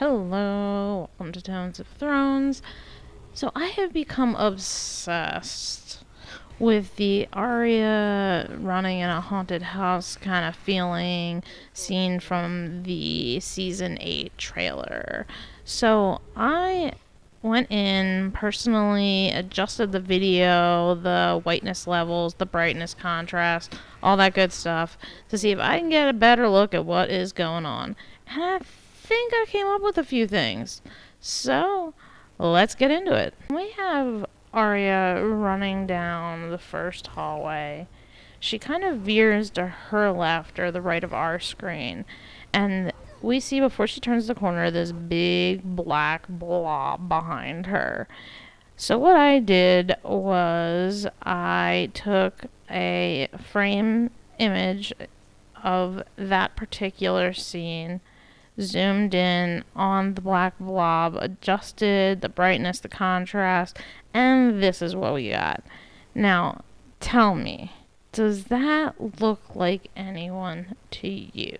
Hello, welcome to Tones of Thrones. So I have become obsessed with the Arya running in a haunted house kind of feeling seen from the season 8 trailer. So I went in, personally adjusted the video, the whiteness levels, the brightness contrast, all that good stuff, to see if I can get a better look at what is going on. And I think I came up with a few things. So, let's get into it. We have Arya running down the first hallway. She kind of veers to her left or the right of our screen. And we see before she turns the corner this big black blob behind her. So what I did was I took a frame image of that particular scene, zoomed in on the black blob, adjusted the brightness, the contrast, and this is what we got. Now, tell me, does that look like anyone to you?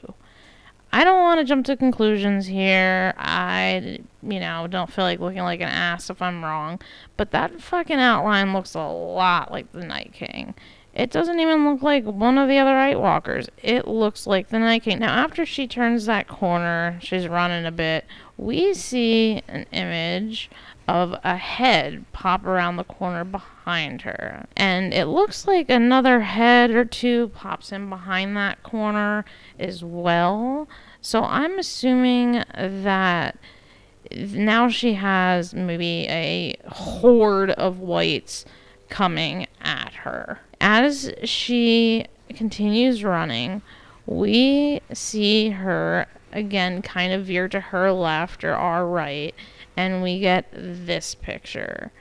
I don't want to jump to conclusions here. I don't feel like looking like an ass if I'm wrong. But that fucking outline looks a lot like the Night King. It doesn't even look like one of the other Night Walkers. It looks like the Night King. Now, after she turns that corner, she's running a bit, we see an image of a head pop around the corner behind her. And it looks like another head or two pops in behind that corner as well. So I'm assuming that now she has maybe a horde of whites coming at her. As she continues running, we see her again kind of veer to her left or our right, and we get this picture.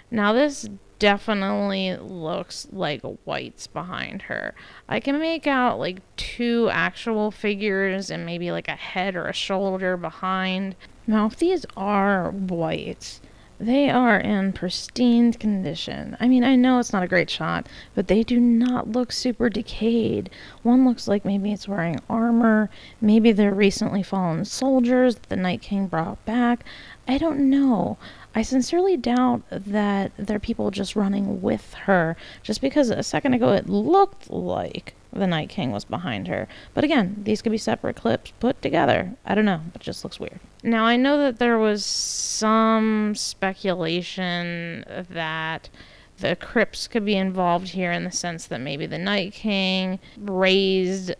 Now this definitely looks like whites behind her. I can make out like two actual figures and maybe like a head or a shoulder behind. Now if these are whites, they are in pristine condition. I mean, I know it's not a great shot, but they do not look super decayed. One looks like maybe it's wearing armor. Maybe they're recently fallen soldiers that the Night King brought back. I don't know. I sincerely doubt that they're people just running with her, just because a second ago it looked like the Night King was behind her. But again, these could be separate clips put together. I don't know. It just looks weird. Now, I know that there was some speculation that the crypts could be involved here in the sense that maybe the Night King raised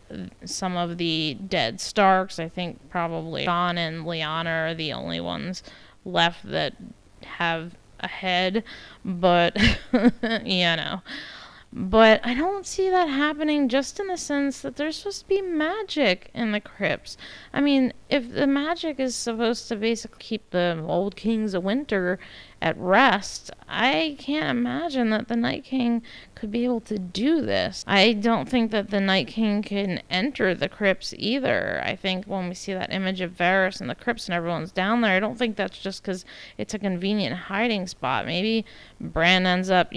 some of the dead Starks. I think probably Jon and Lyanna are the only ones left that have a head, but But I don't see that happening, just in the sense that there's supposed to be magic in the crypts. I mean, if the magic is supposed to basically keep the old kings of winter at rest, I can't imagine that the Night King could be able to do this. I don't think that the Night King can enter the crypts either. I think when we see that image of Varys and the crypts and everyone's down there, I don't think that's just because it's a convenient hiding spot. Maybe Bran ends up,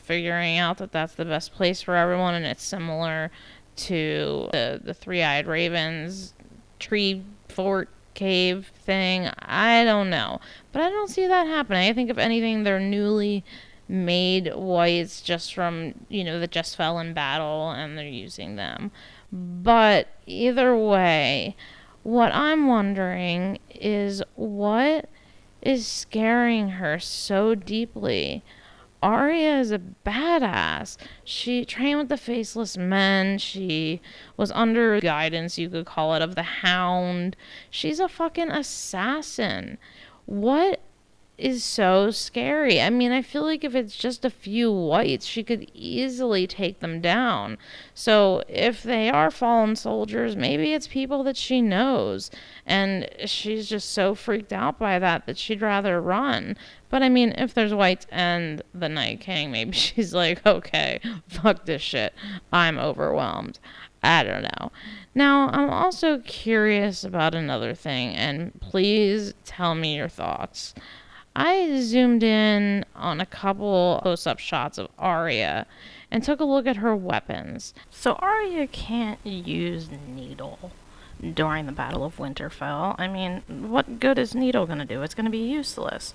figuring out that that's the best place for everyone, and it's similar to the Three-Eyed Ravens tree fort cave thing. I don't know, but I don't see that happening. I think if anything, they're newly made whites just from that just fell in battle and they're using them. But either way, what I'm wondering is what is scaring her so deeply. Arya is a badass. She trained with the Faceless Men. She was under guidance, you could call it, of the Hound. She's a fucking assassin. What is so scary? I mean, I feel like if it's just a few whites, she could easily take them down. So if they are fallen soldiers, maybe it's people that she knows, and she's just so freaked out by that she'd rather run. But I mean, if there's whites and the Night King, maybe she's like, okay, fuck this shit, I'm overwhelmed. I don't know. Now, I'm also curious about another thing, and please tell me your thoughts. I zoomed in on a couple close-up shots of Arya and took a look at her weapons. So Arya can't use needle. during the Battle of Winterfell. I mean, what good is Needle gonna do? It's gonna be useless.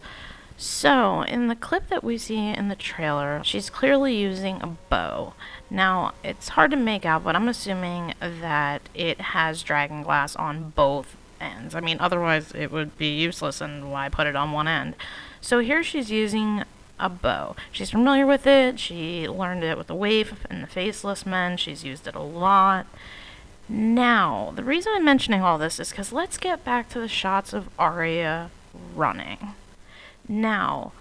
So, in the clip that we see in the trailer, she's clearly using a bow. Now, it's hard to make out, but I'm assuming that it has dragon glass on both ends. I mean, otherwise it would be useless, and why put it on one end? So here she's using a bow. She's familiar with it. She learned it with the Waif and the Faceless Men. She's used it a lot. Now, the reason I'm mentioning all this is because let's get back to the shots of Arya running. Now,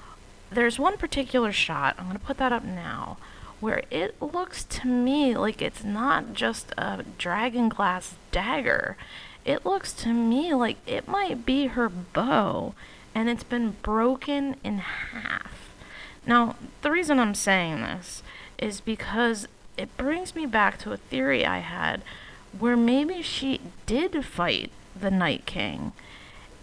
there's one particular shot, I'm going to put that up now, where it looks to me like it's not just a dragon glass dagger. It looks to me like it might be her bow, and it's been broken in half. Now, the reason I'm saying this is because it brings me back to a theory I had where maybe she did fight the Night King,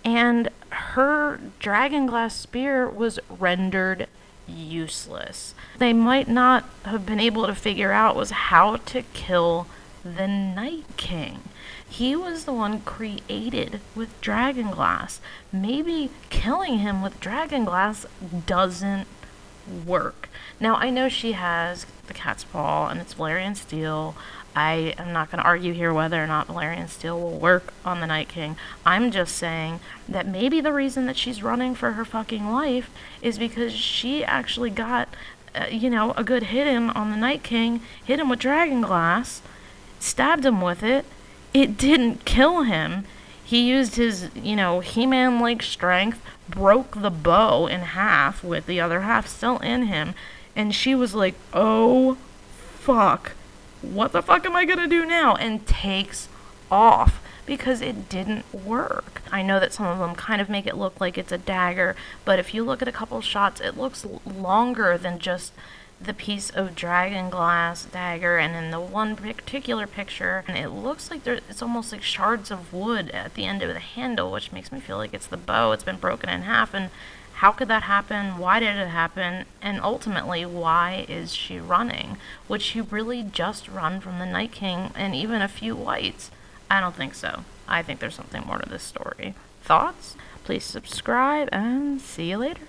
and her dragon glass spear was rendered useless. They might not have been able to figure out was how to kill the Night King. He was the one created with dragon glass. Maybe killing him with dragon glass doesn't work. Now, I know she has the cat's paw and it's Valyrian steel. I am not going to argue here whether or not Valyrian steel will work on the Night King. I'm just saying that maybe the reason that she's running for her fucking life is because she actually got, a good hit in on the Night King, hit him with dragon glass, stabbed him with it. It didn't kill him. He used his, He-Man-like strength, broke the bow in half with the other half still in him, and she was like, oh, fuck. What the fuck am I gonna do now? And takes off because it didn't work. I know that some of them kind of make it look like it's a dagger, but if you look at a couple shots, it looks longer than just the piece of dragon glass dagger. And in the one particular picture, and it looks like it's almost like shards of wood at the end of the handle, which makes me feel like it's the bow. It's been broken in half, and how could that happen? Why did it happen? And ultimately, why is she running? Would she really just run from the Night King and even a few whites? I don't think so. I think there's something more to this story. Thoughts? Please subscribe and see you later.